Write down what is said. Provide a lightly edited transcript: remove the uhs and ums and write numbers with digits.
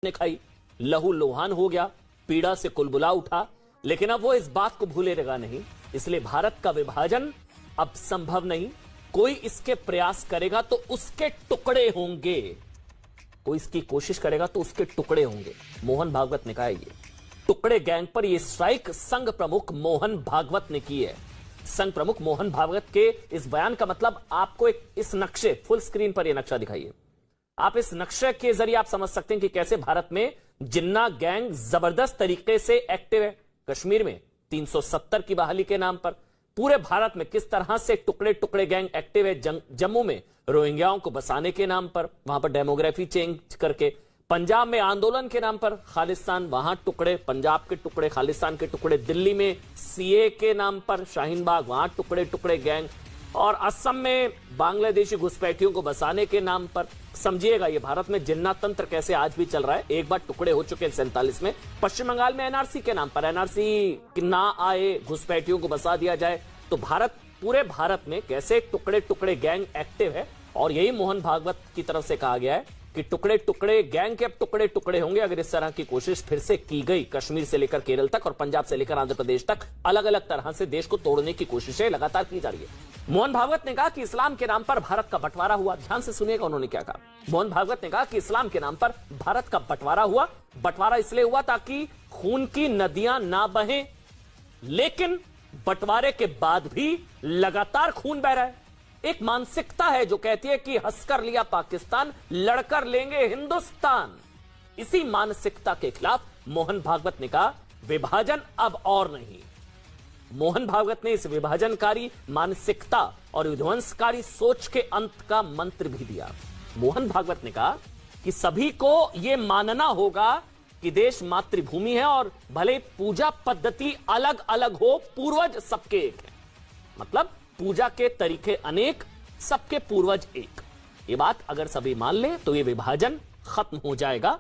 ने खाई, लहू लुहान हो गया, पीड़ा से कुलबुला उठा, लेकिन अब वो इस बात को भूले रहेगा नहीं। इसलिए भारत का विभाजन अब संभव नहीं। कोई इसके प्रयास करेगा तो उसके टुकड़े होंगे, कोई इसकी कोशिश करेगा तो उसके टुकड़े होंगे। मोहन भागवत ने कहा ये टुकड़े गैंग पर यह स्ट्राइक संघ प्रमुख मोहन भागवत ने की है। संघ प्रमुख मोहन भागवत के इस बयान का मतलब आपको इस नक्शे, फुल स्क्रीन पर यह नक्शा दिखाइए। आप इस नक्शे के जरिए आप समझ सकते हैं कि कैसे भारत में जिन्ना गैंग जबरदस्त तरीके से एक्टिव है। कश्मीर में 370 की बहाली के नाम पर, पूरे भारत में किस तरह से टुकड़े टुकड़े गैंग एक्टिव है। जम्मू में रोहिंग्याओं को बसाने के नाम पर, वहां पर डेमोग्राफी चेंज करके, पंजाब में आंदोलन के नाम पर खालिस्तान, वहां टुकड़े, पंजाब के टुकड़े, खालिस्तान के टुकड़े, दिल्ली में सीए के नाम पर शाहीन बाग, वहां टुकड़े टुकड़े गैंग, और असम में बांग्लादेशी घुसपैठियों को बसाने के नाम पर। समझिएगा ये भारत में जिन्ना तंत्र कैसे आज भी चल रहा है। एक बार टुकड़े हो चुके हैं 47 में। पश्चिम बंगाल में एनआरसी के नाम पर, एनआरसी ना आए, घुसपैठियों को बसा दिया जाए। तो पूरे भारत में कैसे टुकड़े टुकड़े गैंग एक्टिव है, और यही मोहन भागवत की तरफ से कहा गया है कि टुकड़े टुकड़े गैंग के अब टुकड़े टुकड़े होंगे अगर इस तरह की कोशिश फिर से की गई। कश्मीर से लेकर केरल तक और पंजाब से लेकर आंध्र प्रदेश तक अलग अलग तरह से देश को तोड़ने की कोशिशें लगातार की जा रही है। मोहन भागवत ने कहा कि इस्लाम के नाम पर भारत का बंटवारा हुआ। ध्यान से सुनिएगा उन्होंने क्या कहा। मोहन भागवत ने कहा कि इस्लाम के नाम पर भारत का बंटवारा हुआ। बंटवारा इसलिए हुआ ताकि खून की नदियां ना बहें, लेकिन बंटवारे के बाद भी लगातार खून बह रहा है। एक मानसिकता है जो कहती है कि हंसकर लिया पाकिस्तान, लड़कर लेंगे हिंदुस्तान। इसी मानसिकता के खिलाफ मोहन भागवत ने कहा विभाजन अब और नहीं। मोहन भागवत ने इस विभाजनकारी मानसिकता और विध्वंसकारी सोच के अंत का मंत्र भी दिया। मोहन भागवत ने कहा कि सभी को यह मानना होगा कि देश मातृभूमि है, और भले पूजा पद्धति अलग अलग हो, पूर्वज सबके एक है। मतलब पूजा के तरीके अनेक, सबके पूर्वज एक। ये बात अगर सभी मान ले तो ये विभाजन खत्म हो जाएगा।